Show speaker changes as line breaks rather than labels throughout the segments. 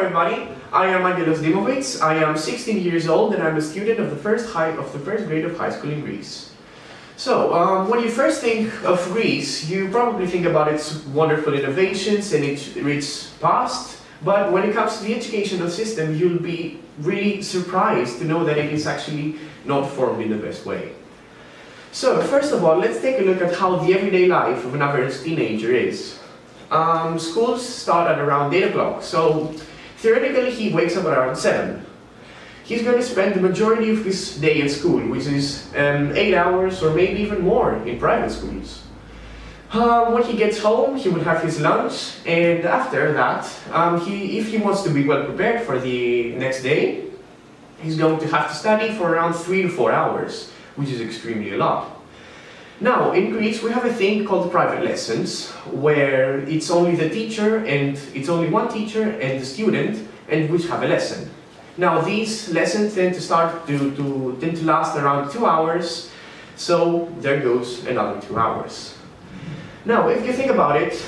everybody, I am Aggelos Dimovits. I am 16 years old and I'm a student of the first grade of high school in Greece. So, when you first think of Greece, you probably think about its wonderful innovations and its rich past, but when it comes to the educational system, you'll be really surprised to know that it is actually not formed in the best way. So, first of all, let's take a look at how the everyday life of an average teenager is. Schools start at around 8 o'clock, so theoretically he wakes up around 7. He's going to spend the majority of his day at school, which is 8 hours or maybe even more in private schools. When he gets home, he will have his lunch, and after that, if he wants to be well prepared for the next day, he's going to have to study for around 3 to 4 hours, which is extremely a lot. Now, in Greece, we have a thing called private lessons, where it's only the teacher and it's only one teacher and the student, and which have a lesson. Now, these lessons tend to last around 2 hours, so there goes another 2 hours. Now, if you think about it,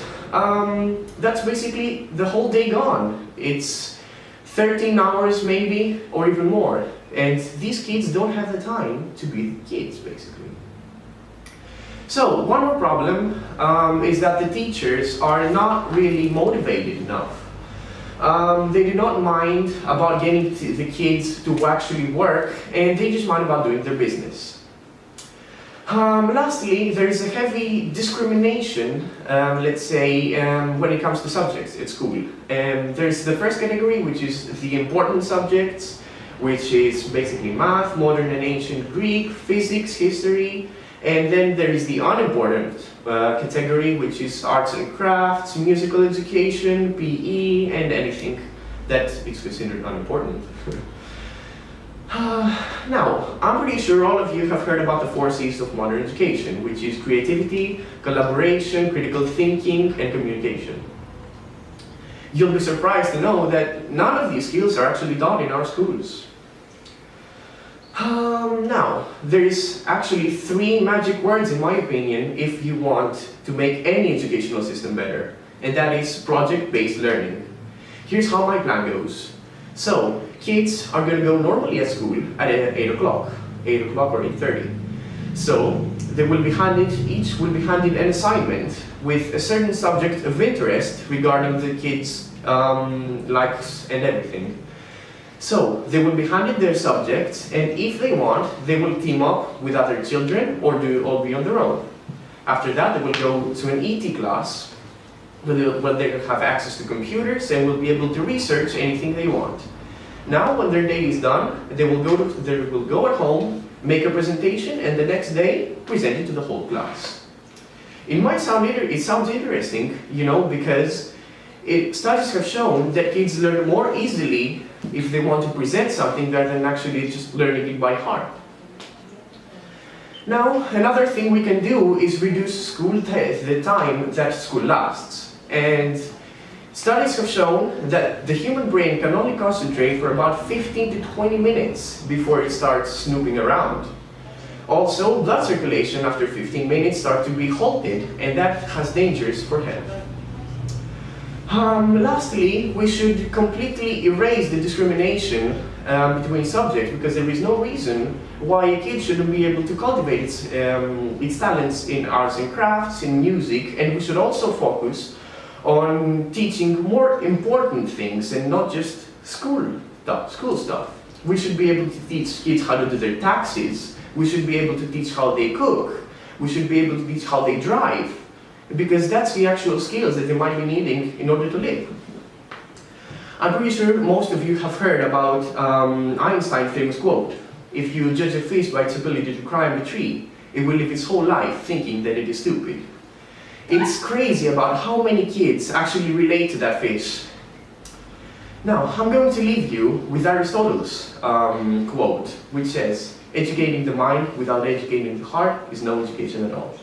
that's basically the whole day gone. It's 13 hours maybe, or even more, and these kids don't have the time to be kids, basically. So, one more problem is that the teachers are not really motivated enough. They do not mind about getting the kids to actually work, and they just mind about doing their business. Lastly, there is a heavy discrimination, let's say, when it comes to subjects at school. There's the first category, which is the important subjects, which is basically math, modern and ancient Greek, physics, history. And then there is the unimportant category, which is arts and crafts, musical education, PE, and anything that is considered unimportant. Now, I'm pretty sure all of you have heard about the 4 C's of modern education, which is creativity, collaboration, critical thinking, and communication. You'll be surprised to know that none of these skills are actually taught in our schools. Now, there is actually 3 magic words in my opinion if you want to make any educational system better, and that is project-based learning. Here's how my plan goes. So, kids are going to go normally at school at 8 o'clock or 8:30. So, each will be handed an assignment with a certain subject of interest regarding the kids' likes and everything. So, they will be handed their subjects, and if they want, they will team up with other children or all be on their own. After that, they will go to an ET class, where they will have access to computers and will be able to research anything they want. Now, when their day is done, they will go at home, make a presentation, and the next day, present it to the whole class. It sounds interesting, because studies have shown that kids learn more easily if they want to present something rather than actually just learning it by heart. Now, another thing we can do is reduce the time that school lasts. And studies have shown that the human brain can only concentrate for about 15 to 20 minutes before it starts snooping around. Also, blood circulation after 15 minutes starts to be halted, and that has dangers for health. Lastly, we should completely erase the discrimination between subjects, because there is no reason why a kid shouldn't be able to cultivate its talents in arts and crafts, in music, and we should also focus on teaching more important things and not just school stuff. We should be able to teach kids how to do their taxes, we should be able to teach how they cook, we should be able to teach how they drive, because that's the actual skills that they might be needing in order to live. I'm pretty sure most of you have heard about Einstein's famous quote: "If you judge a fish by its ability to climb a tree, it will live its whole life thinking that it is stupid." It's crazy about how many kids actually relate to that fish. Now, I'm going to leave you with Aristotle's quote, which says, "Educating the mind without educating the heart is no education at all."